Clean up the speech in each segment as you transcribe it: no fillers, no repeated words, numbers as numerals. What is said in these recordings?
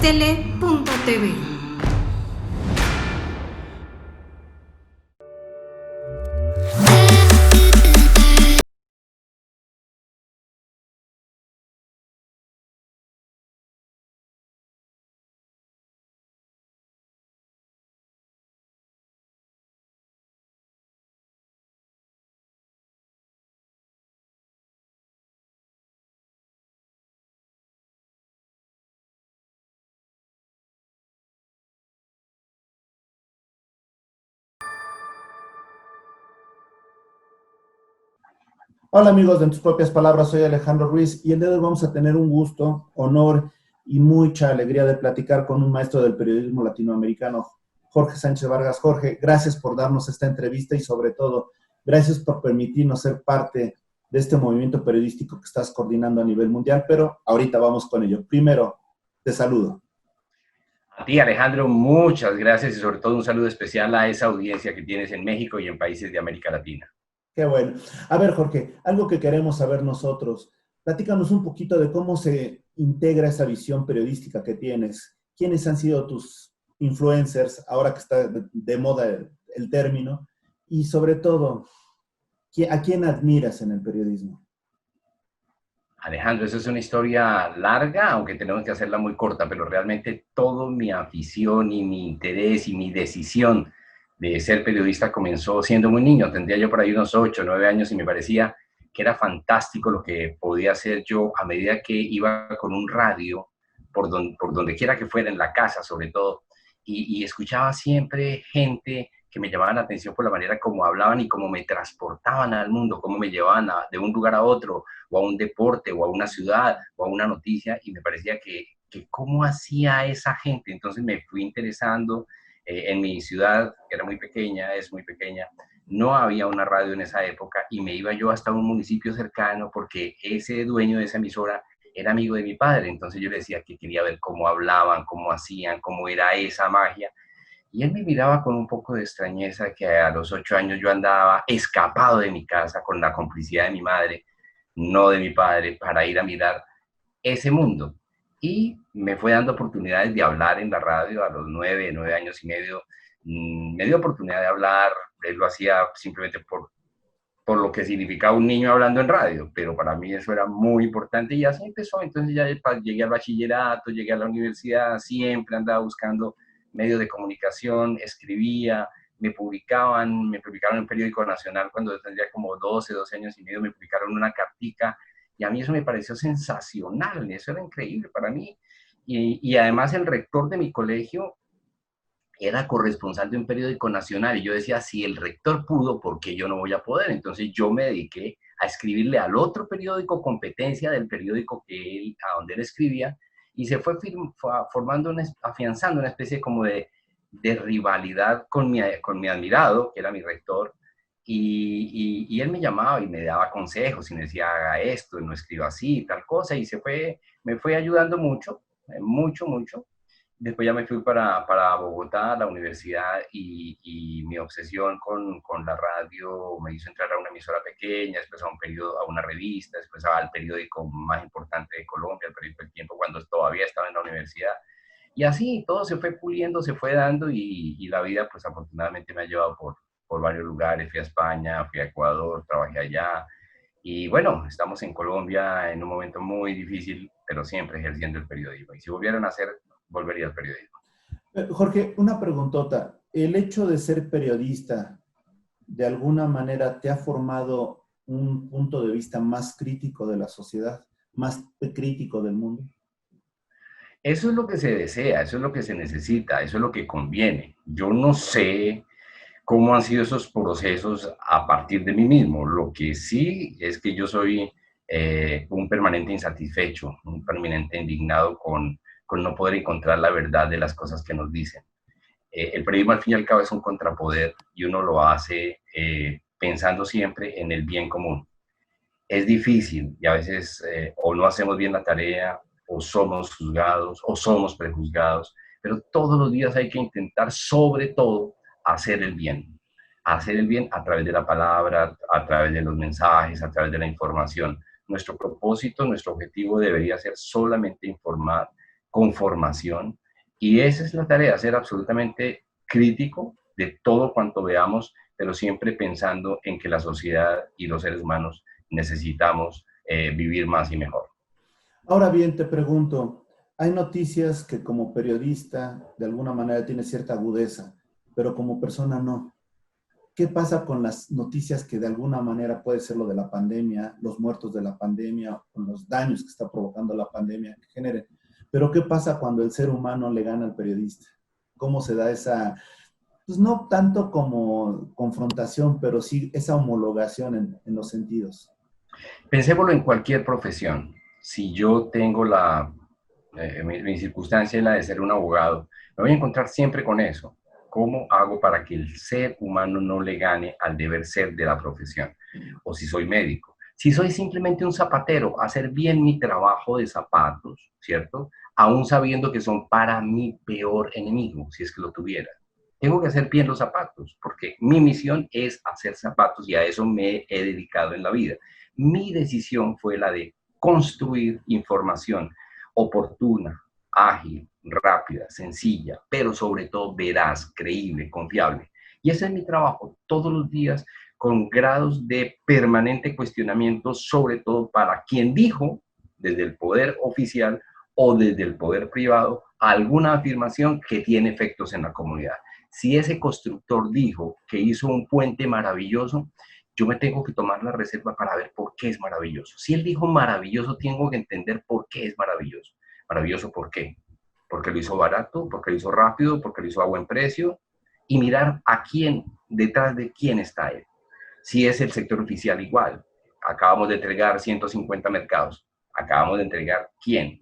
Mixtele.tv. Hola amigos de En tus propias palabras, soy Alejandro Ruiz y el día de hoy vamos a tener un gusto, honor y mucha alegría de platicar con un maestro del periodismo latinoamericano, Jorge Sánchez Vargas. Jorge, gracias por darnos esta entrevista y sobre todo, gracias por permitirnos ser parte de este movimiento periodístico que estás coordinando a nivel mundial, pero ahorita vamos con ello. Primero, te saludo. A ti, Alejandro, muchas gracias y sobre todo un saludo especial a esa audiencia que tienes en México y en países de América Latina. Qué bueno. A ver, Jorge, algo que queremos saber nosotros. Platícanos un poquito de cómo se integra esa visión periodística que tienes. ¿Quiénes han sido tus influencers, ahora que está de moda el término? Y sobre todo, ¿a quién admiras en el periodismo? Alejandro, esa es una historia larga, aunque tenemos que hacerla muy corta, pero realmente toda mi afición y mi interés y mi decisión de ser periodista comenzó siendo muy niño. Tendría yo por ahí unos 8 o 9 años y me parecía que era fantástico lo que podía hacer yo a medida que iba con un radio, por donde quiera que fuera, en la casa sobre todo, y escuchaba siempre gente que me llamaban la atención por la manera como hablaban y cómo me transportaban al mundo, cómo me llevaban de un lugar a otro, o a un deporte, o a una ciudad, o a una noticia, y me parecía que cómo hacía esa gente. Entonces me fui interesando. En mi ciudad, que era muy pequeña, es muy pequeña, no había una radio en esa época, y me iba yo hasta un municipio cercano porque ese dueño de esa emisora era amigo de mi padre. Entonces yo le decía que quería ver cómo hablaban, cómo hacían, cómo era esa magia. Y él me miraba con un poco de extrañeza, que a los 8 años yo andaba escapado de mi casa con la complicidad de mi madre, no de mi padre, para ir a mirar ese mundo. Y me fue dando oportunidades de hablar en la radio a los 9 años y medio. Me dio oportunidad de hablar. Él lo hacía simplemente por lo que significaba un niño hablando en radio, pero para mí eso era muy importante y así empezó. Entonces ya llegué al bachillerato, llegué a la universidad, siempre andaba buscando medios de comunicación, escribía, me publicaron en un periódico nacional cuando yo tendría como 12 años y medio, me publicaron una cartica y a mí eso me pareció sensacional, eso era increíble para mí. Y además el rector de mi colegio era corresponsal de un periódico nacional y yo decía, si el rector pudo, ¿por qué yo no voy a poder? Entonces yo me dediqué a escribirle al otro periódico competencia del periódico a donde él escribía, y se fue formando, afianzando una especie como de rivalidad con mi admirado, que era mi rector, y él me llamaba y me daba consejos y me decía, haga esto, no escriba así, tal cosa, y me fue ayudando mucho, mucho, mucho. Después ya me fui para Bogotá, a la universidad, y mi obsesión con la radio me hizo entrar a una emisora pequeña, después a una revista, después al periódico más importante de Colombia, el periódico El Tiempo, cuando todavía estaba en la universidad. Y así todo se fue puliendo, se fue dando, y la vida pues afortunadamente me ha llevado por varios lugares. Fui a España, fui a Ecuador, trabajé allá. Y bueno, estamos en Colombia en un momento muy difícil, pero siempre ejerciendo el periodismo. Y si volvieran a hacer, volvería al periodismo. Jorge, una preguntota. ¿El hecho de ser periodista de alguna manera te ha formado un punto de vista más crítico de la sociedad, más crítico del mundo? Eso es lo que se desea, eso es lo que se necesita, eso es lo que conviene. Yo no sé cómo han sido esos procesos a partir de mí mismo. Lo que sí es que yo soy un permanente insatisfecho, un permanente indignado con no poder encontrar la verdad de las cosas que nos dicen. El periodismo al fin y al cabo es un contrapoder, y uno lo hace pensando siempre en el bien común. Es difícil y a veces o no hacemos bien la tarea, o somos juzgados, o somos prejuzgados, pero todos los días hay que intentar, sobre todo, hacer el bien. Hacer el bien a través de la palabra, a través de los mensajes, a través de la información. Nuestro propósito, nuestro objetivo debería ser solamente informar, con formación. Y esa es la tarea, ser absolutamente crítico de todo cuanto veamos, pero siempre pensando en que la sociedad y los seres humanos necesitamos vivir más y mejor. Ahora bien, te pregunto, hay noticias que como periodista de alguna manera tiene cierta agudeza, pero como persona no. ¿Qué pasa con las noticias que de alguna manera puede ser lo de la pandemia, los muertos de la pandemia, o los daños que está provocando la pandemia que genere? Pero ¿qué pasa cuando el ser humano le gana al periodista? ¿Cómo se da esa, pues no tanto como confrontación, pero sí esa homologación en los sentidos? Pensémoslo en cualquier profesión. Si yo tengo mi circunstancia es la de ser un abogado, me voy a encontrar siempre con eso. ¿Cómo hago para que el ser humano no le gane al deber ser de la profesión? O si soy médico. Si soy simplemente un zapatero, hacer bien mi trabajo de zapatos, ¿cierto? Aún sabiendo que son para mi peor enemigo, si es que lo tuviera. Tengo que hacer bien los zapatos, porque mi misión es hacer zapatos y a eso me he dedicado en la vida. Mi decisión fue la de construir información oportuna, ágil, rápida, sencilla, pero sobre todo veraz, creíble, confiable. Y ese es mi trabajo todos los días con grados de permanente cuestionamiento, sobre todo para quien dijo desde el poder oficial o desde el poder privado alguna afirmación que tiene efectos en la comunidad. Si ese constructor dijo que hizo un puente maravilloso, yo me tengo que tomar la reserva para ver por qué es maravilloso. Si él dijo maravilloso, tengo que entender por qué es maravilloso. Maravilloso, ¿por qué? Porque lo hizo barato, porque lo hizo rápido, porque lo hizo a buen precio, y mirar a quién, detrás de quién está él. Si es el sector oficial, igual. Acabamos de entregar 150 mercados. Acabamos de entregar quién.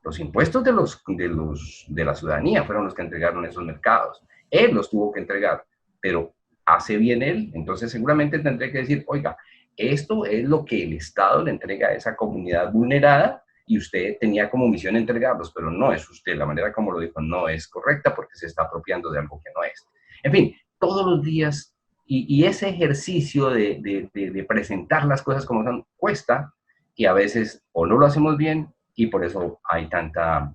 Los impuestos de la ciudadanía fueron los que entregaron esos mercados. Él los tuvo que entregar, pero hace bien él, entonces seguramente tendré que decir, oiga, esto es lo que el Estado le entrega a esa comunidad vulnerada y usted tenía como misión entregarlos, pero no es usted, la manera como lo dijo no es correcta porque se está apropiando de algo que no es. En fin, todos los días, y ese ejercicio de presentar las cosas como son, cuesta, y a veces o no lo hacemos bien y por eso hay tanta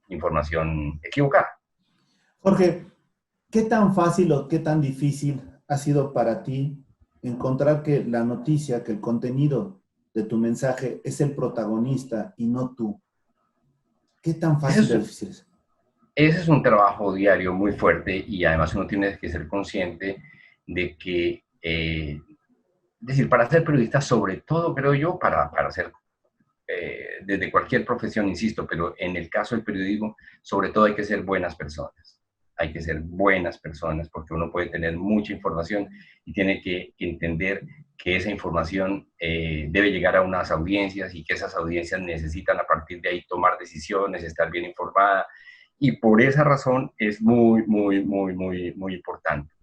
información equivocada. Jorge, ¿qué tan fácil o qué tan difícil ha sido para ti encontrar que la noticia, que el contenido de tu mensaje es el protagonista y no tú? ¿Qué tan Ese fácil es, o difícil es? ese es un trabajo diario muy fuerte y además uno tiene que ser consciente de que, es decir, para ser periodista, sobre todo creo yo, para ser desde cualquier profesión, insisto, pero en el caso del periodismo, sobre todo hay que ser buenas personas. Hay que ser buenas personas porque uno puede tener mucha información y tiene que entender que esa información debe llegar a unas audiencias y que esas audiencias necesitan a partir de ahí tomar decisiones, estar bien informada y por esa razón es muy importante.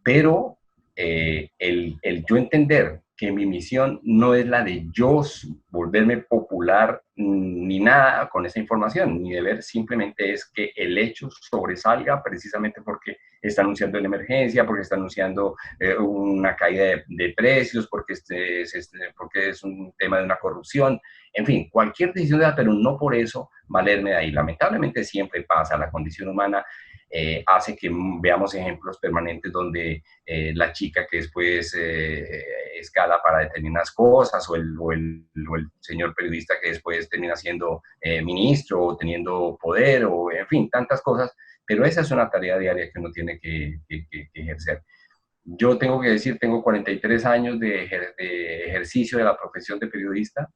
Pero el yo entender que mi misión no es la de yo volverme popular ni nada con esa información, ni de ver simplemente es que el hecho sobresalga precisamente porque está anunciando una emergencia, porque está anunciando una caída de precios, porque es un tema de una corrupción, en fin, cualquier decisión de pero no por eso valerme de ahí. Lamentablemente siempre pasa, la condición humana hace que veamos ejemplos permanentes donde la chica que después escala para determinadas cosas o el señor periodista que después termina siendo ministro o teniendo poder o en fin, tantas cosas, pero esa es una tarea diaria que uno tiene que ejercer. Yo tengo que decir, tengo 43 años de ejercicio de la profesión de periodista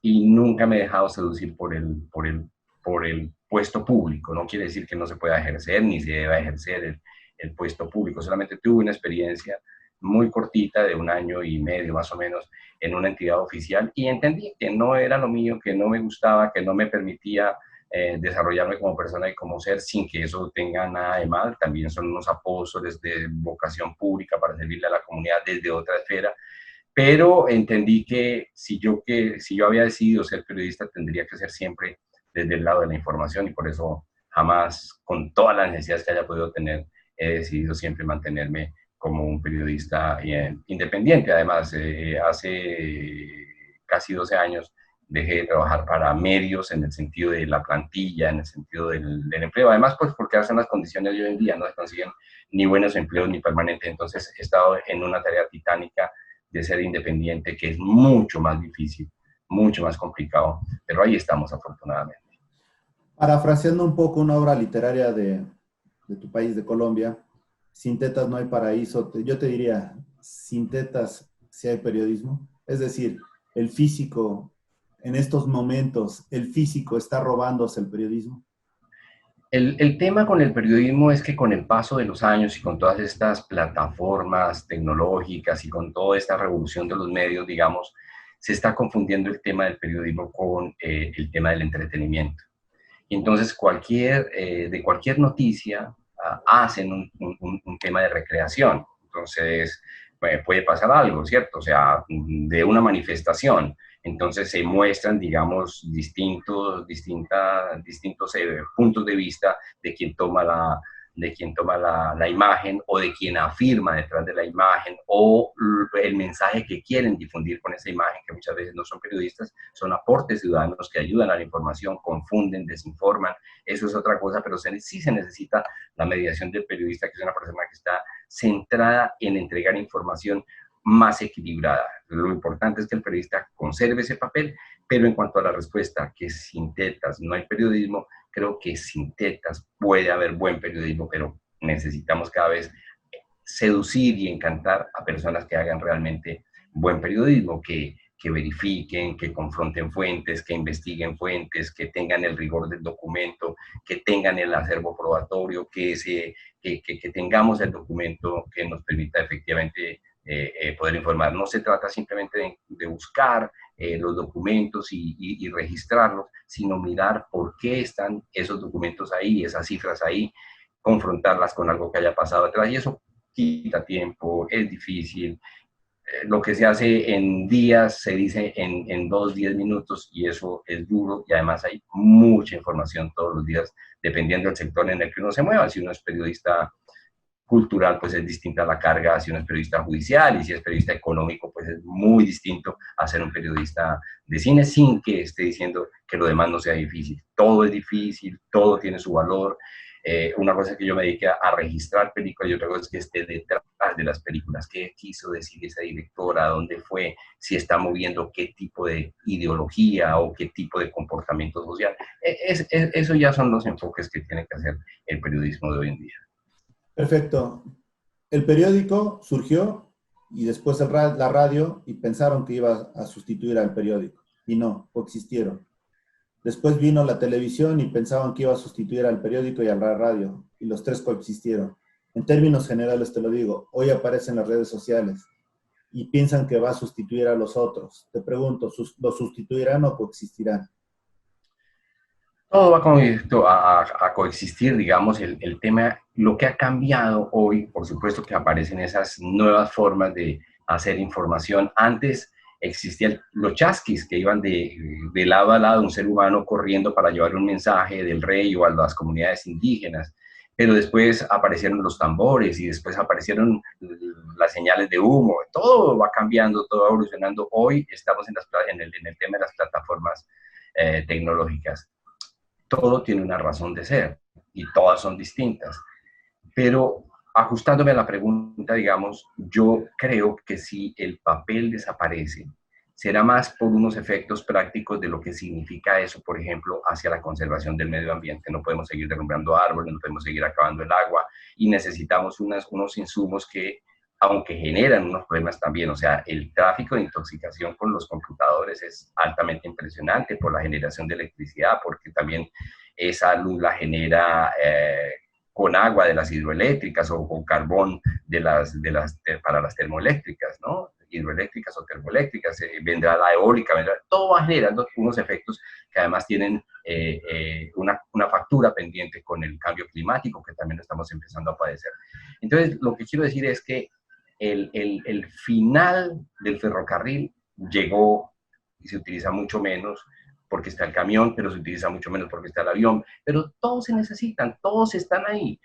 y nunca me he dejado seducir por el puesto público. No quiere decir que no se pueda ejercer ni se deba ejercer el puesto público. Solamente tuve una experiencia muy cortita de un año y medio más o menos en una entidad oficial y entendí que no era lo mío, que no me gustaba, que no me permitía desarrollarme como persona y como ser sin que eso tenga nada de mal. También son unos apóstoles de vocación pública para servirle a la comunidad desde otra esfera, pero entendí que si yo había decidido ser periodista tendría que ser siempre desde el lado de la información y por eso jamás, con todas las necesidades que haya podido tener, he decidido siempre mantenerme como un periodista independiente. Además, hace casi 12 años dejé de trabajar para medios en el sentido de la plantilla, en el sentido del empleo. Además, pues porque hacen las condiciones de hoy en día, no se consiguen ni buenos empleos ni permanentes. Entonces he estado en una tarea titánica de ser independiente, que es mucho más difícil, mucho más complicado, pero ahí estamos afortunadamente. Parafraseando un poco una obra literaria de tu país, de Colombia, sin tetas no hay paraíso. Yo te diría, sin tetas sí hay periodismo. Es decir, el físico, en estos momentos, el físico está robándose el periodismo. El tema con el periodismo es que con el paso de los años y con todas estas plataformas tecnológicas y con toda esta revolución de los medios, digamos, se está confundiendo el tema del periodismo con el tema del entretenimiento. Entonces, de cualquier noticia hacen un tema de recreación. Entonces, puede pasar algo, ¿cierto? O sea, de una manifestación. Entonces se muestran, digamos, distintos puntos de vista de quien toma la imagen o de quien afirma detrás de la imagen o el mensaje que quieren difundir con esa imagen, que muchas veces no son periodistas, son aportes ciudadanos que ayudan a la información, confunden, desinforman. Eso es otra cosa, pero sí se necesita la mediación del periodista, que es una persona que está centrada en entregar información más equilibrada. Lo importante es que el periodista conserve ese papel, pero en cuanto a la respuesta, que sin tetas no hay periodismo, creo que sin tetas puede haber buen periodismo, pero necesitamos cada vez seducir y encantar a personas que hagan realmente buen periodismo, que verifiquen, que confronten fuentes, que investiguen fuentes, que tengan el rigor del documento, que tengan el acervo probatorio, que tengamos el documento que nos permita efectivamente poder informar. No se trata simplemente de buscar los documentos y registrarlos, sino mirar por qué están esos documentos ahí, esas cifras ahí, confrontarlas con algo que haya pasado atrás, y eso quita tiempo, es difícil. Lo que se hace en días se dice en 2, 10 minutos, y eso es duro, y además hay mucha información todos los días, dependiendo del sector en el que uno se mueva. Si uno es periodista cultural, pues es distinta la carga si uno es periodista judicial, y si es periodista económico, pues es muy distinto a ser un periodista de cine, sin que esté diciendo que lo demás no sea difícil. Todo es difícil, todo tiene su valor. Una cosa es que yo me dedique a registrar películas, y otra cosa es que esté detrás de las películas. ¿Qué quiso decir esa directora? ¿Dónde fue? Si está moviendo qué tipo de ideología o qué tipo de comportamiento social. Eso ya son los enfoques que tiene que hacer el periodismo de hoy en día. Perfecto. El periódico surgió y después la radio, y pensaron que iba a sustituir al periódico, y no, coexistieron. Después vino la televisión y pensaban que iba a sustituir al periódico y a la radio, y los tres coexistieron. En términos generales te lo digo, hoy aparecen las redes sociales y piensan que va a sustituir a los otros. Te pregunto, ¿lo sustituirán o coexistirán? Todo va a coexistir, digamos, el tema, lo que ha cambiado hoy, por supuesto que aparecen esas nuevas formas de hacer información. Antes existían los chasquis que iban de lado a lado, un ser humano corriendo para llevar un mensaje del rey o a las comunidades indígenas, pero después aparecieron los tambores y después aparecieron las señales de humo. Todo va cambiando, todo va evolucionando. Hoy estamos en el tema de las plataformas tecnológicas. Todo tiene una razón de ser y todas son distintas. Pero ajustándome a la pregunta, digamos, yo creo que si el papel desaparece, será más por unos efectos prácticos de lo que significa eso, por ejemplo, hacia la conservación del medio ambiente. No podemos seguir derrumbando árboles, no podemos seguir acabando el agua, y necesitamos unos insumos que, aunque generan unos problemas también, o sea, el tráfico de intoxicación con los computadores es altamente impresionante por la generación de electricidad, porque también esa luz la genera con agua de las hidroeléctricas o con carbón para las termoeléctricas, ¿no? Hidroeléctricas o termoeléctricas, vendrá la eólica, todo va generando unos efectos que además tienen una factura pendiente con el cambio climático, que también estamos empezando a padecer. Entonces, lo que quiero decir es que el final del ferrocarril llegó y se utiliza mucho menos porque está el camión, pero se utiliza mucho menos porque está el avión, pero todos se necesitan, todos están ahí.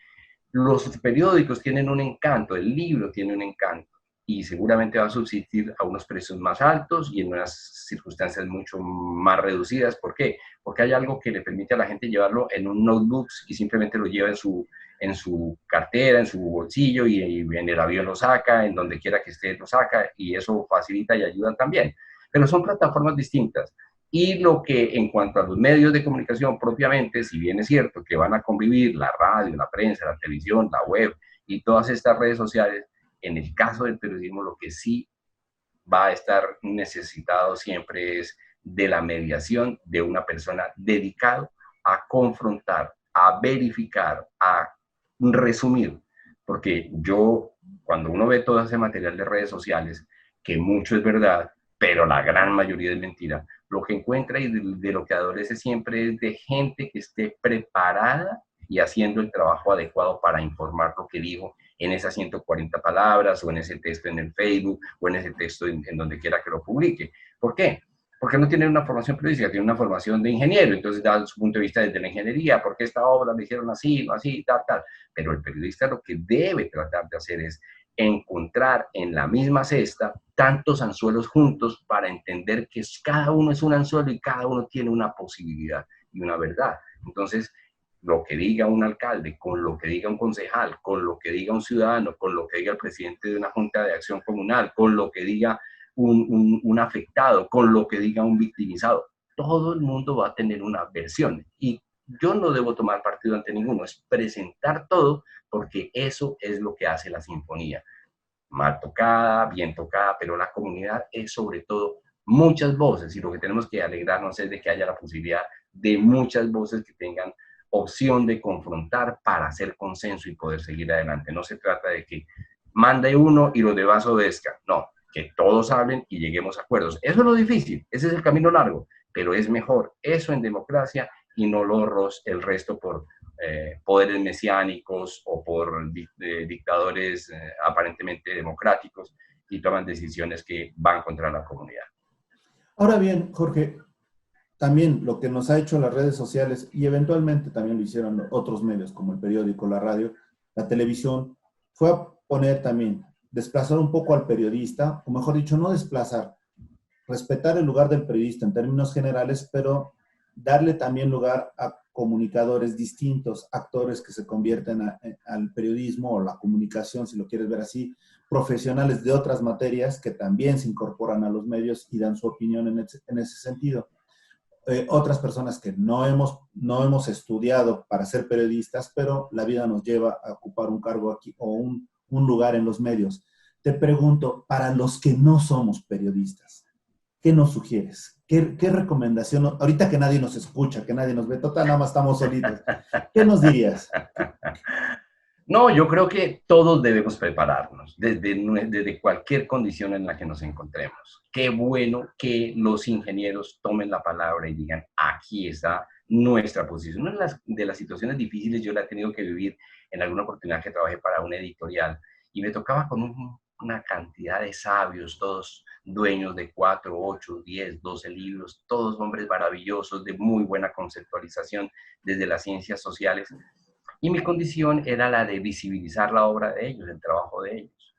Los periódicos tienen un encanto, el libro tiene un encanto, y seguramente va a subsistir a unos precios más altos y en unas circunstancias mucho más reducidas. ¿Por qué? Porque hay algo que le permite a la gente llevarlo en un notebook y simplemente lo lleva en su cartera, en su bolsillo y en el avión lo saca, en donde quiera que esté lo saca y eso facilita y ayuda también. Pero son plataformas distintas. Y lo que en cuanto a los medios de comunicación propiamente, si bien es cierto que van a convivir la radio, la prensa, la televisión, la web y todas estas redes sociales, en el caso del periodismo lo que sí va a estar necesitado siempre es de la mediación de una persona dedicada a confrontar, a verificar, a resumir. Porque yo, cuando uno ve todo ese material de redes sociales, que mucho es verdad, pero la gran mayoría es mentira, lo que encuentra y de lo que adolece siempre es de gente que esté preparada y haciendo el trabajo adecuado para informar lo que dijo en esas 140 palabras o en ese texto en el Facebook o en ese texto en donde quiera que lo publique. ¿Por qué? Porque no tiene una formación periodística, tiene una formación de ingeniero, entonces da su punto de vista desde la ingeniería, porque esta obra la hicieron así, no así, tal, tal. Pero el periodista lo que debe tratar de hacer es encontrar en la misma cesta tantos anzuelos juntos para entender que cada uno es un anzuelo y cada uno tiene una posibilidad y una verdad. Entonces, lo que diga un alcalde, con lo que diga un concejal, con lo que diga un ciudadano, con lo que diga el presidente de una junta de acción comunal, con lo que diga un afectado, con lo que diga un victimizado, todo el mundo va a tener una versión. Y yo no debo tomar partido ante ninguno, es presentar todo porque eso es lo que hace la sinfonía. Mal tocada, bien tocada, pero la comunidad es sobre todo muchas voces y lo que tenemos que alegrarnos es de que haya la posibilidad de muchas voces que tengan opción de confrontar para hacer consenso y poder seguir adelante. No se trata de que mande uno y los demás obedezcan, no, que todos hablen y lleguemos a acuerdos. Eso es lo difícil, ese es el camino largo, pero es mejor eso en democracia y no el resto por poderes mesiánicos o por dictadores aparentemente democráticos y toman decisiones que van contra la comunidad. Ahora bien, Jorge, también lo que nos ha hecho las redes sociales y eventualmente también lo hicieron otros medios como el periódico, la radio, la televisión, fue a poner también, desplazar un poco al periodista, o mejor dicho, no desplazar, respetar el lugar del periodista en términos generales, pero darle también lugar a comunicadores distintos, actores que se convierten al periodismo o la comunicación, si lo quieres ver así, profesionales de otras materias que también se incorporan a los medios y dan su opinión en ese sentido. Otras personas que no hemos estudiado para ser periodistas, pero la vida nos lleva a ocupar un cargo aquí o un lugar en los medios. Te pregunto, para los que no somos periodistas, ¿qué nos sugieres? ¿Qué recomendación? Ahorita que nadie nos escucha, que nadie nos ve, total, nada más estamos solitos. ¿Qué nos dirías? No, yo creo que todos debemos prepararnos desde cualquier condición en la que nos encontremos. Qué bueno que los ingenieros tomen la palabra y digan, aquí está nuestra posición. Una de las situaciones difíciles yo la he tenido que vivir en alguna oportunidad que trabajé para una editorial y me tocaba con una cantidad de sabios, todos dueños de 4, 8, 10, 12 libros, todos hombres maravillosos de muy buena conceptualización desde las ciencias sociales. Y mi condición era la de visibilizar la obra de ellos, el trabajo de ellos.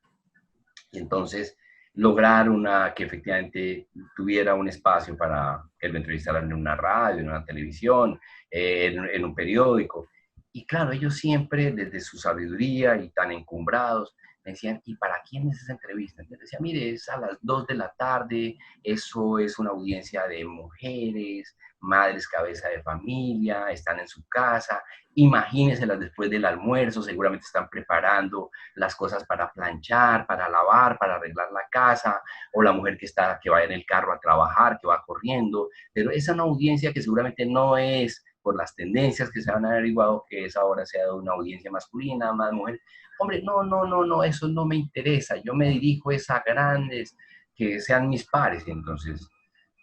Y entonces lograr que efectivamente tuviera un espacio para que lo entrevistaran en una radio, en una televisión, en un periódico. Y claro, ellos siempre, desde su sabiduría y tan encumbrados, me decían, ¿y para quién es esa entrevista? Entonces decía, mire, es a las 2 de la tarde, eso es una audiencia de mujeres, madres cabeza de familia, están en su casa, imagínenselas después del almuerzo, seguramente están preparando las cosas para planchar, para lavar, para arreglar la casa, o la mujer que va en el carro a trabajar, que va corriendo, pero esa es una audiencia que seguramente no es por las tendencias que se han averiguado que esa ahora sea una audiencia masculina, más mujer. Hombre, no, eso no me interesa, yo me dirijo a grandes, que sean mis pares. Y entonces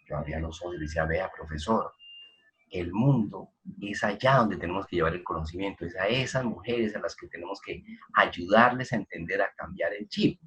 yo abría los ojos y decía, vea, profesor, el mundo es allá donde tenemos que llevar el conocimiento, es a esas mujeres a las que tenemos que ayudarles a entender, a cambiar el chip,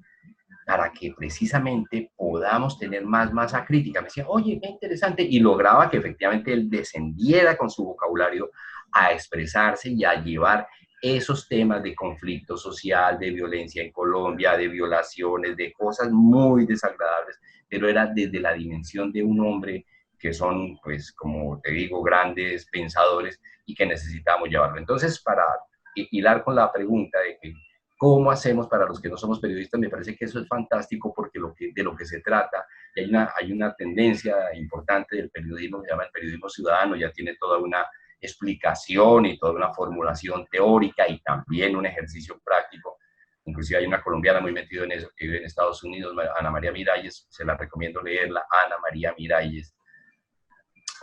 para que precisamente podamos tener más masa crítica. Me decía, oye, qué interesante, y lograba que efectivamente él descendiera con su vocabulario a expresarse y a llevar esos temas de conflicto social, de violencia en Colombia, de violaciones, de cosas muy desagradables, pero era desde la dimensión de un hombre que son, pues, como te digo, grandes pensadores y que necesitamos llevarlo. Entonces, para hilar con la pregunta de que cómo hacemos para los que no somos periodistas, me parece que eso es fantástico porque de lo que se trata, y hay una tendencia importante del periodismo que se llama el periodismo ciudadano, ya tiene toda una explicación y toda una formulación teórica y también un ejercicio práctico. Inclusive hay una colombiana muy metida en eso que vive en Estados Unidos, Ana María Miralles, se la recomiendo leerla, Ana María Miralles,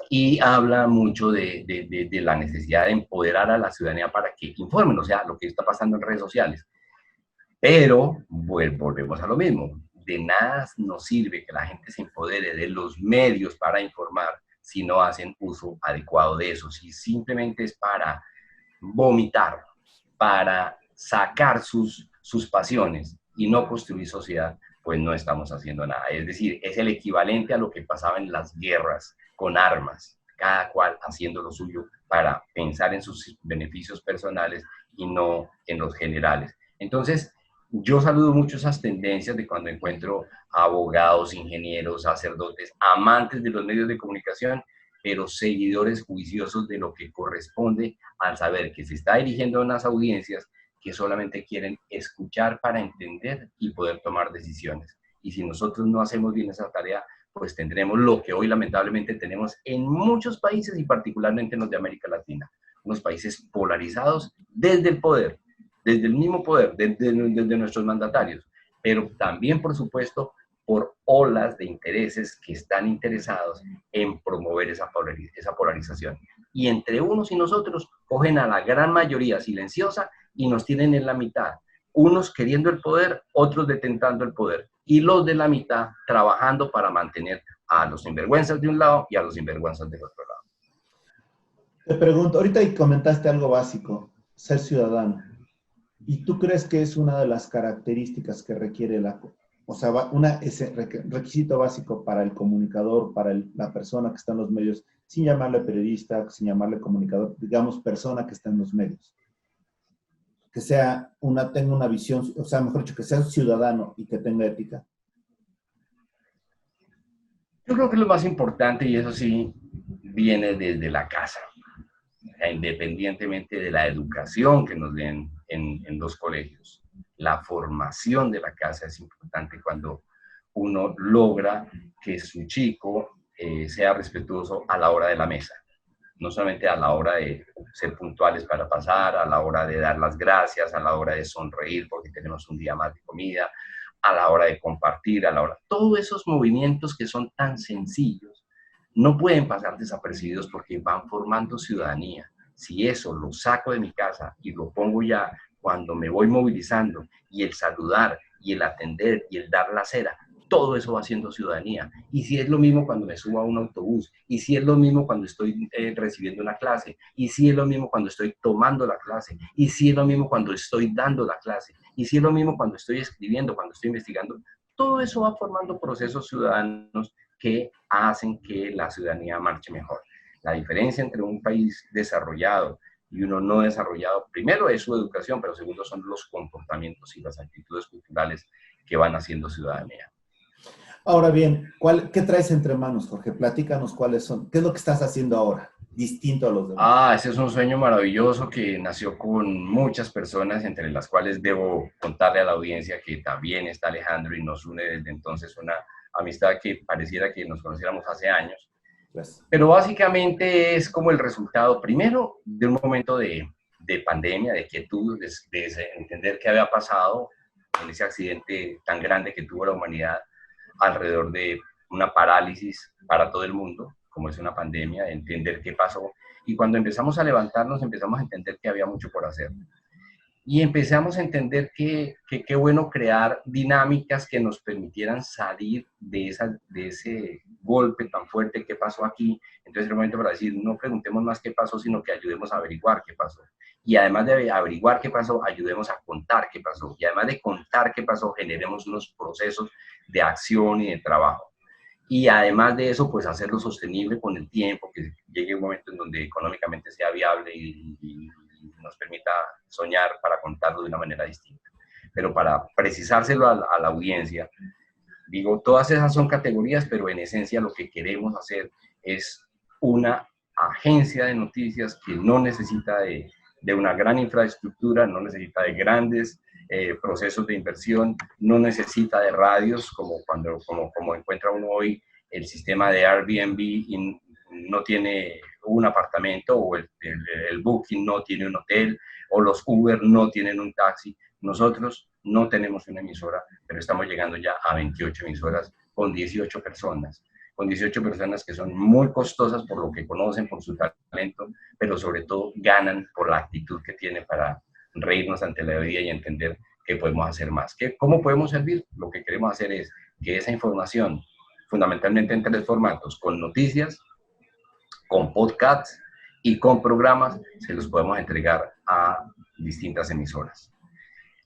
y habla mucho de la necesidad de empoderar a la ciudadanía para que informen, o sea, lo que está pasando en redes sociales. Pero volvemos a lo mismo, de nada nos sirve que la gente se empodere de los medios para informar si no hacen uso adecuado de eso, si simplemente es para vomitar, para sacar sus pasiones y no construir sociedad, pues no estamos haciendo nada. Es decir, es el equivalente a lo que pasaba en las guerras con armas, cada cual haciendo lo suyo para pensar en sus beneficios personales y no en los generales. Entonces, yo saludo mucho esas tendencias de cuando encuentro abogados, ingenieros, sacerdotes, amantes de los medios de comunicación, pero seguidores juiciosos de lo que corresponde al saber que se está dirigiendo a unas audiencias que solamente quieren escuchar para entender y poder tomar decisiones. Y si nosotros no hacemos bien esa tarea, pues tendremos lo que hoy lamentablemente tenemos en muchos países y particularmente en los de América Latina, unos países polarizados desde el poder, desde el mismo poder, desde nuestros mandatarios, pero también, por supuesto, por olas de intereses que están interesados en promover esa polarización. Y entre unos y nosotros cogen a la gran mayoría silenciosa y nos tienen en la mitad. Unos queriendo el poder, otros detentando el poder. Y los de la mitad trabajando para mantener a los sinvergüenzas de un lado y a los sinvergüenzas del otro lado. Te pregunto, ahorita comentaste algo básico, ser ciudadano. ¿Y tú crees que es una de las características que requiere o sea, ese requisito básico para el comunicador, para la persona que está en los medios, sin llamarle periodista, sin llamarle comunicador, digamos persona que está en los medios? Que tenga una visión, o sea, mejor dicho, que sea un ciudadano y que tenga ética. Yo creo que lo más importante, y eso sí, viene desde la casa, independientemente de la educación que nos den en los colegios. La formación de la casa es importante cuando uno logra que su chico sea respetuoso a la hora de la mesa, no solamente a la hora de ser puntuales para pasar, a la hora de dar las gracias, a la hora de sonreír porque tenemos un día más de comida, a la hora de compartir, a la hora... Todos esos movimientos que son tan sencillos no pueden pasar desapercibidos porque van formando ciudadanía. Si eso lo saco de mi casa y lo pongo ya cuando me voy movilizando, y el saludar, y el atender, y el dar la cera, todo eso va siendo ciudadanía. Y si es lo mismo cuando me subo a un autobús, y si es lo mismo cuando estoy recibiendo una clase, y si es lo mismo cuando estoy tomando la clase, y si es lo mismo cuando estoy dando la clase, y si es lo mismo cuando estoy escribiendo, cuando estoy investigando, todo eso va formando procesos ciudadanos que hacen que la ciudadanía marche mejor. La diferencia entre un país desarrollado y uno no desarrollado, primero es su educación, pero segundo son los comportamientos y las actitudes culturales que van haciendo ciudadanía. Ahora bien, ¿qué traes entre manos, Jorge? Platícanos cuáles son. ¿Qué es lo que estás haciendo ahora, distinto a los demás? Ese es un sueño maravilloso que nació con muchas personas, entre las cuales debo contarle a la audiencia que también está Alejandro y nos une desde entonces una amistad que pareciera que nos conociéramos hace años. Pues. Pero básicamente es como el resultado, primero, de un momento de pandemia, de quietud, de entender qué había pasado en ese accidente tan grande que tuvo la humanidad alrededor de una parálisis para todo el mundo, como es una pandemia, entender qué pasó. Y cuando empezamos a levantarnos, empezamos a entender que había mucho por hacer. Y empezamos a entender que qué bueno crear dinámicas que nos permitieran salir de ese golpe tan fuerte que pasó aquí. Entonces es el momento para decir, no preguntemos más qué pasó, sino que ayudemos a averiguar qué pasó. Y además de averiguar qué pasó, ayudemos a contar qué pasó. Y además de contar qué pasó, generemos unos procesos de acción y de trabajo. Y además de eso, pues hacerlo sostenible con el tiempo, que llegue un momento en donde económicamente sea viable y nos permita soñar para contarlo de una manera distinta. Pero para precisárselo a la audiencia, digo, todas esas son categorías, pero en esencia lo que queremos hacer es una agencia de noticias que no necesita de una gran infraestructura, no necesita de grandes procesos de inversión, no necesita de radios, como encuentra uno hoy el sistema de Airbnb y no tiene un apartamento, o el Booking no tiene un hotel, o los Uber no tienen un taxi. Nosotros no tenemos una emisora, pero estamos llegando ya a 28 emisoras con 18 personas. Con 18 personas que son muy costosas por lo que conocen, por su talento, pero sobre todo ganan por la actitud que tienen para reírnos ante la vida y entender que podemos hacer más. ¿Cómo podemos servir? Lo que queremos hacer es que esa información, fundamentalmente en 3 formatos, con noticias, con podcasts y con programas, se los podemos entregar a distintas emisoras.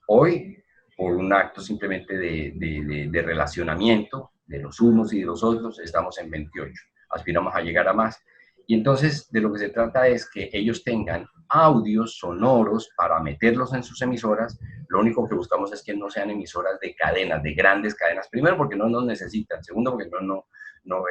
Hoy, por un acto simplemente de relacionamiento de los unos y de los otros, estamos en 28. Aspiramos a llegar a más. Y entonces de lo que se trata es que ellos tengan audios sonoros para meterlos en sus emisoras. Lo único que buscamos es que no sean emisoras de cadenas, de grandes cadenas. Primero, porque no nos necesitan. Segundo, porque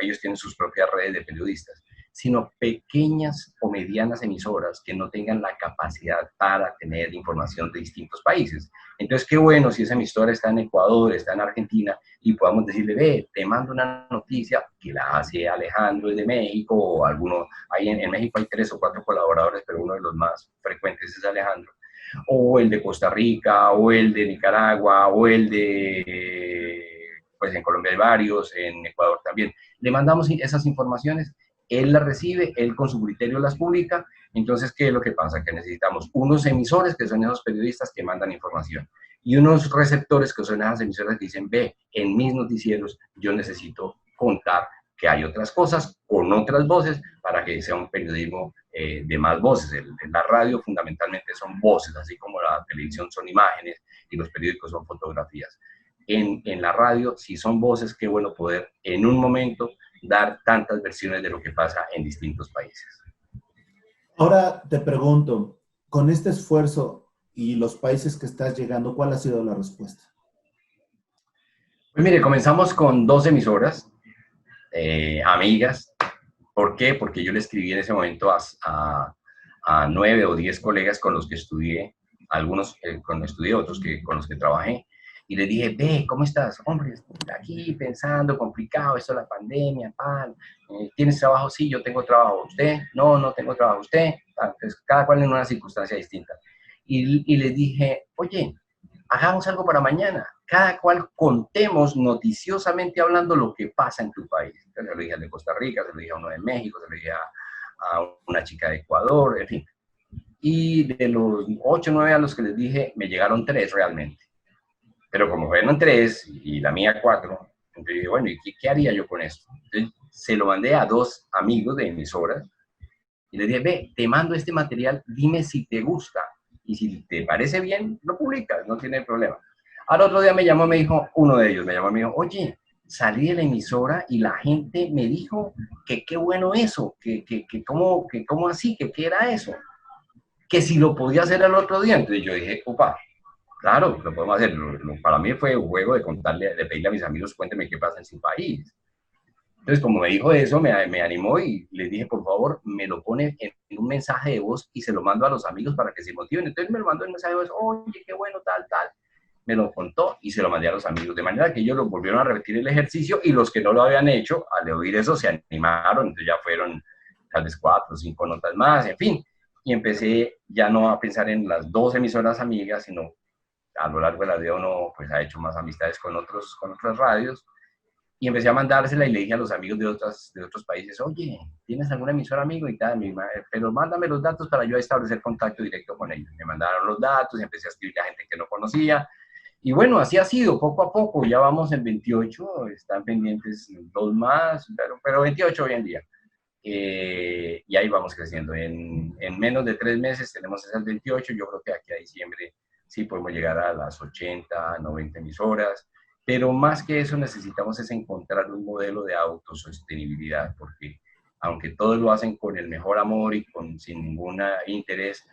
ellos tienen sus propias redes de periodistas, sino pequeñas o medianas emisoras que no tengan la capacidad para tener información de distintos países. Entonces, qué bueno si esa emisora está en Ecuador, está en Argentina, y podamos decirle, ve, te mando una noticia que la hace Alejandro de México, o alguno, en México hay 3 o 4 colaboradores, pero uno de los más frecuentes es Alejandro, o el de Costa Rica, o el de Nicaragua, o el de, pues en Colombia hay varios, en Ecuador también. Le mandamos esas informaciones, él las recibe, él con su criterio las publica. Entonces, ¿qué es lo que pasa? Que necesitamos unos emisores, que son esos periodistas que mandan información, y unos receptores, que son esas emisoras que dicen, ve, en mis noticieros yo necesito contar que hay otras cosas con otras voces para que sea un periodismo de más voces. La radio fundamentalmente son voces, así como la televisión son imágenes y los periódicos son fotografías. En la radio, si son voces, qué bueno poder en un momento dar tantas versiones de lo que pasa en distintos países. Ahora te pregunto, con este esfuerzo y los países que estás llegando, ¿cuál ha sido la respuesta? Pues mire, comenzamos con 2 emisoras, amigas. ¿Por qué? Porque yo le escribí en ese momento a 9 o 10 colegas con los que estudié, algunos con los que estudié, otros con los que trabajé, y les dije, ve, ¿cómo estás? Hombre, aquí pensando, complicado, esto de la pandemia, pan, ¿tienes trabajo? Sí, yo tengo trabajo. ¿Usted? No, no tengo trabajo. ¿Usted? Entonces, cada cual en una circunstancia distinta. Y les dije, oye, hagamos algo para mañana. Cada cual contemos noticiosamente hablando lo que pasa en tu país. Entonces, se lo dije al de Costa Rica, se lo dije a uno de México, se lo dije a una chica de Ecuador, en fin. Y de los 8 o 9 a los que les dije, me llegaron 3 realmente. Pero como fueron 3 y la mía 4, entonces dije, bueno, ¿y qué haría yo con esto? Entonces se lo mandé a 2 amigos de emisoras y les dije, ve, te mando este material, dime si te gusta. Y si te parece bien, lo publicas, no tiene problema. Al otro día me llamó, me dijo, uno de ellos me llamó y me dijo, oye, salí de la emisora y la gente me dijo que qué bueno eso, que cómo así, que qué era eso, que si lo podía hacer el otro día. Entonces yo dije, opa, claro, lo podemos hacer. Para mí fue un juego de contarle, de pedirle a mis amigos, cuéntenme qué pasa en su país. Entonces, como me dijo eso, me animó y les dije, por favor, me lo pone en un mensaje de voz y se lo mando a los amigos para que se motiven. Entonces me lo mandó en mensaje de voz, oye, qué bueno, tal, tal. Me lo contó y se lo mandé a los amigos, de manera que ellos lo volvieron a repetir el ejercicio, y los que no lo habían hecho, al oír eso, se animaron. Entonces ya fueron tal vez 4 o 5 notas más, en fin. Y empecé ya no a pensar en las 2 emisoras amigas, sino a lo largo de la vida uno pues ha hecho más amistades con otras radios, y empecé a mandársela y le dije a los amigos de otros países, oye, ¿tienes algún emisor amigo? Y tal, pero mándame los datos para yo establecer contacto directo con ellos. Me mandaron los datos y empecé a escribir a gente que no conocía. Y bueno, así ha sido, poco a poco. Ya vamos en 28, están pendientes 2 más, pero 28 hoy en día. Y ahí vamos creciendo. En menos de 3 meses tenemos esas 28. Yo creo que aquí a diciembre sí podemos llegar a las 80, 90 emisoras. Pero más que eso necesitamos es encontrar un modelo de autosostenibilidad, porque aunque todos lo hacen con el mejor amor y sin ningún interés,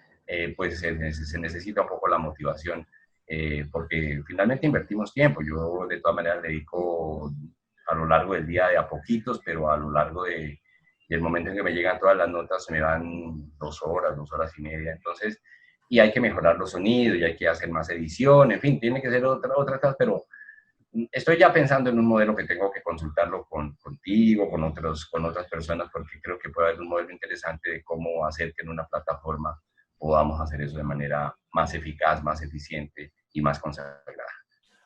pues se necesita un poco la motivación, porque finalmente invertimos tiempo. Yo de todas maneras dedico a lo largo del día de a poquitos, pero a lo largo del momento en que me llegan todas las notas se me van 2 horas, 2 horas y media. Entonces, y hay que mejorar los sonidos, y hay que hacer más edición, en fin, tiene que ser otra cosa, pero estoy ya pensando en un modelo que tengo que consultarlo contigo, con otras personas, porque creo que puede haber un modelo interesante de cómo hacer que en una plataforma podamos hacer eso de manera más eficaz, más eficiente y más consagrada.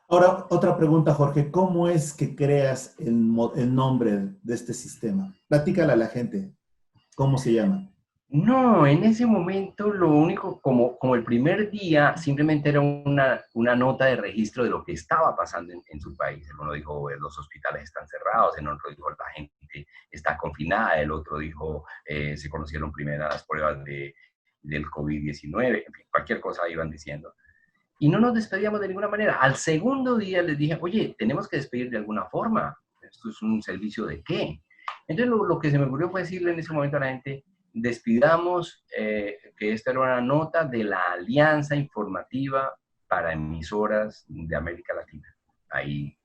Ahora, otra pregunta, Jorge. ¿Cómo es que creas el nombre de este sistema? Platícale a la gente. ¿Cómo se llama? No, en ese momento lo único, como el primer día, simplemente era una nota de registro de lo que estaba pasando en su país. El uno dijo, los hospitales están cerrados, el otro dijo, la gente está confinada, el otro dijo, se conocieron primeras las pruebas del COVID-19, en fin, cualquier cosa iban diciendo. Y no nos despedíamos de ninguna manera. Al segundo día les dije, oye, tenemos que despedir de alguna forma. ¿Esto es un servicio de qué? Entonces lo que se me ocurrió fue decirle en ese momento a la gente, despidamos que esta era una nota de la Alianza Informativa para Emisoras de América Latina. Ahí,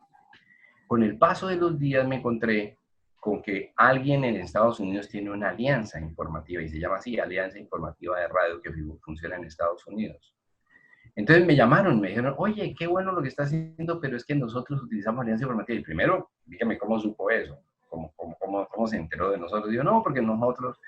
con el paso de los días me encontré con que alguien en Estados Unidos tiene una alianza informativa y se llama así, Alianza Informativa de Radio, que funciona en Estados Unidos. Entonces me llamaron, me dijeron, oye, qué bueno lo que está haciendo, pero es que nosotros utilizamos alianza informativa. Y primero, dígame cómo supo eso, cómo se enteró de nosotros. Digo, no, porque nosotros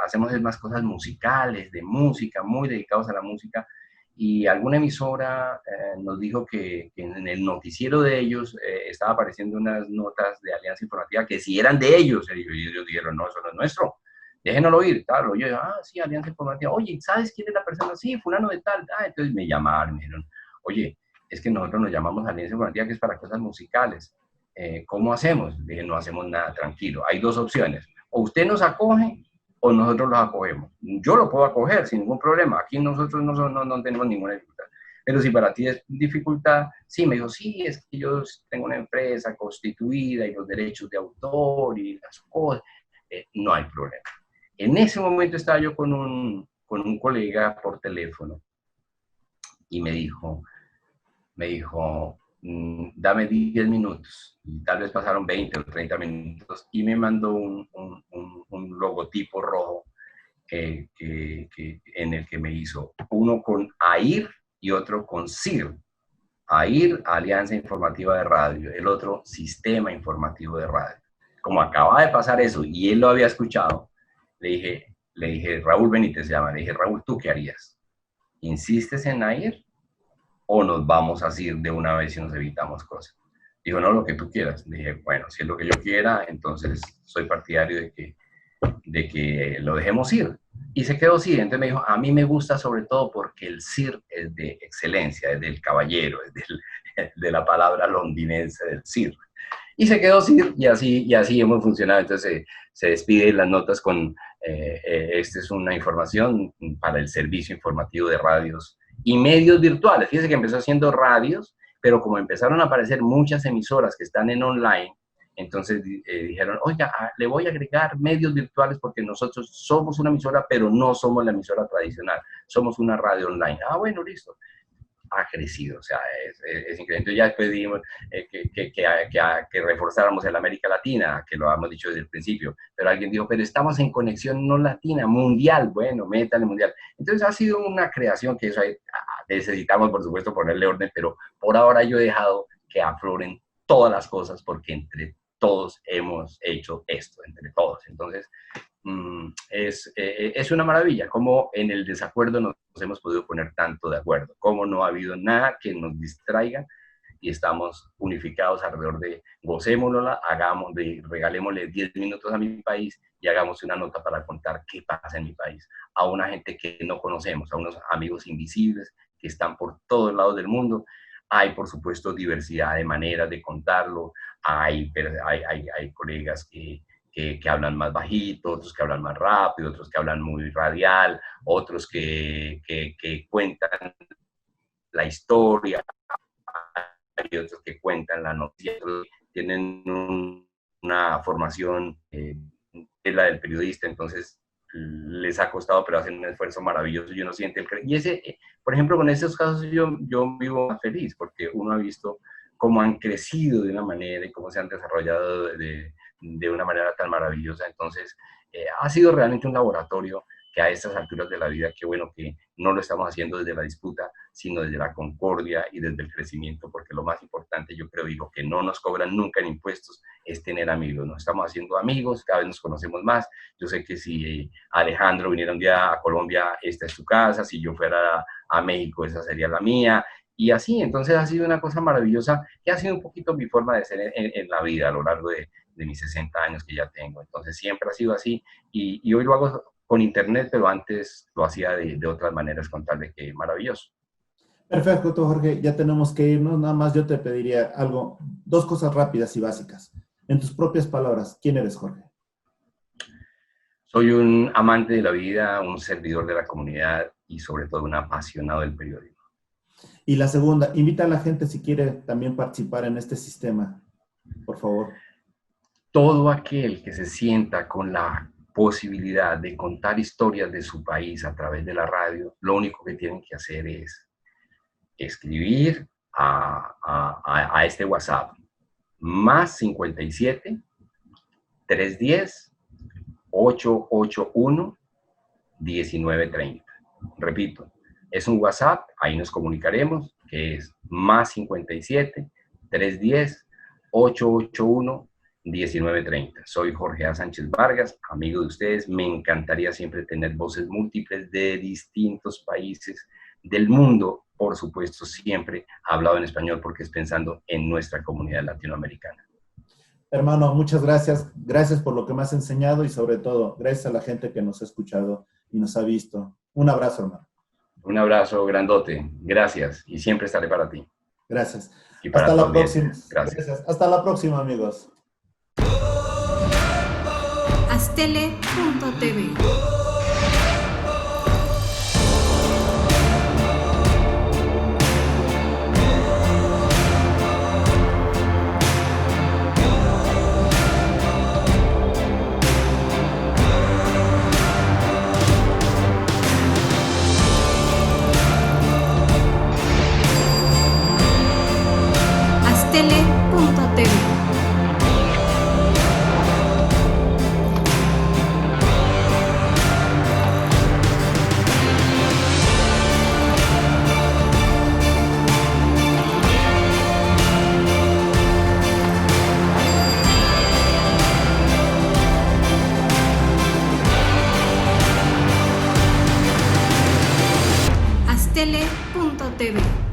hacemos más cosas musicales, de música, muy dedicados a la música. Y alguna emisora nos dijo que en el noticiero de ellos estaba apareciendo unas notas de alianza informativa que si eran de ellos. Y ellos dijeron, no, eso no es nuestro, déjenoslo oír, tal. Yo, sí, Alianza Informativa. Oye, ¿sabes quién es la persona? Sí, fulano de tal. Entonces me llamaron, me dijeron, oye, es que nosotros nos llamamos Alianza Informativa, que es para cosas musicales. ¿Cómo hacemos? Le dije, no hacemos nada, tranquilo. Hay dos opciones. O usted nos acoge o nosotros los acogemos. Yo lo puedo acoger sin ningún problema. Aquí nosotros no tenemos ninguna dificultad. Pero si para ti es dificultad, sí, me dijo, sí, es que yo tengo una empresa constituida y los derechos de autor y las cosas, no hay problema. En ese momento estaba yo con un colega por teléfono y me dijo, dame 10 minutos. Y tal vez pasaron 20 o 30 minutos y me mandó un logotipo rojo en el que me hizo uno con AIR y otro con CIR. AIR, Alianza Informativa de Radio, el otro Sistema Informativo de Radio. Como acaba de pasar eso y él lo había escuchado, le dije, Raúl Benítez se llama, le dije, Raúl, ¿tú qué harías? ¿Insistes en AIR o nos vamos a ir de una vez y nos evitamos cosas? Dijo, no, lo que tú quieras. Le dije, bueno, si es lo que yo quiera, entonces soy partidario de que lo dejemos ir. Y se quedó CIR. Entonces me dijo, a mí me gusta sobre todo porque el CIR es de excelencia, es del caballero, de la palabra londinense del CIR. Y se quedó CIR y así hemos funcionado. Entonces se despiden las notas con, esta es una información para el servicio informativo de radios y medios virtuales. Fíjese que empezó haciendo radios, pero como empezaron a aparecer muchas emisoras que están en online, entonces dijeron, oiga, le voy a agregar medios virtuales porque nosotros somos una emisora, pero no somos la emisora tradicional, somos una radio online. Bueno, listo. Ha crecido, o sea, es increíble. Entonces ya después dijimos que reforzáramos en América Latina, que lo habíamos dicho desde el principio, pero alguien dijo, pero estamos en conexión no latina, mundial, bueno, métale mundial. Entonces ha sido una creación que eso necesitamos, por supuesto, ponerle orden, pero por ahora yo he dejado que afloren todas las cosas porque entre todos hemos hecho esto, entre todos. Entonces, es una maravilla cómo en el desacuerdo nos hemos podido poner tanto de acuerdo, cómo no ha habido nada que nos distraiga y estamos unificados alrededor de gocémosla, regalémosle 10 minutos a mi país y hagamos una nota para contar qué pasa en mi país, a una gente que no conocemos, a unos amigos invisibles que están por todos lados del mundo. Hay, por supuesto, diversidad de maneras de contarlo, hay colegas que hablan más bajito, otros que hablan más rápido, otros que hablan muy radial, otros que cuentan la historia, hay otros que cuentan la noticia, tienen una formación, es la del periodista, entonces les ha costado, pero hacen un esfuerzo maravilloso y uno siente y ese, por ejemplo, con esos casos yo vivo más feliz porque uno ha visto cómo han crecido de una manera y cómo se han desarrollado de una manera tan maravillosa. Entonces, ha sido realmente un laboratorio que a estas alturas de la vida, qué bueno que no lo estamos haciendo desde la disputa, sino desde la concordia y desde el crecimiento, porque lo más importante, yo creo, digo, que no nos cobran nunca en impuestos, es tener amigos. Nos estamos haciendo amigos, cada vez nos conocemos más. Yo sé que si Alejandro viniera un día a Colombia, esta es su casa, si yo fuera a México, esa sería la mía, y así. Entonces ha sido una cosa maravillosa, que ha sido un poquito mi forma de ser en la vida a lo largo de mis 60 años que ya tengo. Entonces siempre ha sido así, y hoy lo hago con internet, pero antes lo hacía de otras maneras, con tal de que maravilloso. Perfecto, Jorge, ya tenemos que irnos. Nada más yo te pediría algo, dos cosas rápidas y básicas. En tus propias palabras, ¿quién eres, Jorge? Soy un amante de la vida, un servidor de la comunidad y sobre todo un apasionado del periodismo. Y la segunda, invita a la gente si quiere también participar en este sistema, por favor. Todo aquel que se sienta con la posibilidad de contar historias de su país a través de la radio, lo único que tienen que hacer es escribir a este WhatsApp, más 57 310 881 1930. Repito, es un WhatsApp, ahí nos comunicaremos, que es más 57 310 881 1930. Soy Jorge A. Sánchez Vargas, amigo de ustedes. Me encantaría siempre tener voces múltiples de distintos países del mundo, por supuesto, siempre hablado en español porque es pensando en nuestra comunidad latinoamericana. Hermano, muchas gracias. Gracias por lo que me has enseñado y sobre todo, gracias a la gente que nos ha escuchado y nos ha visto. Un abrazo, hermano. Un abrazo grandote. Gracias y siempre estaré para ti. Gracias. Y para hasta la próxima. Gracias. Hasta la próxima, amigos. Astele.tv Astele.tv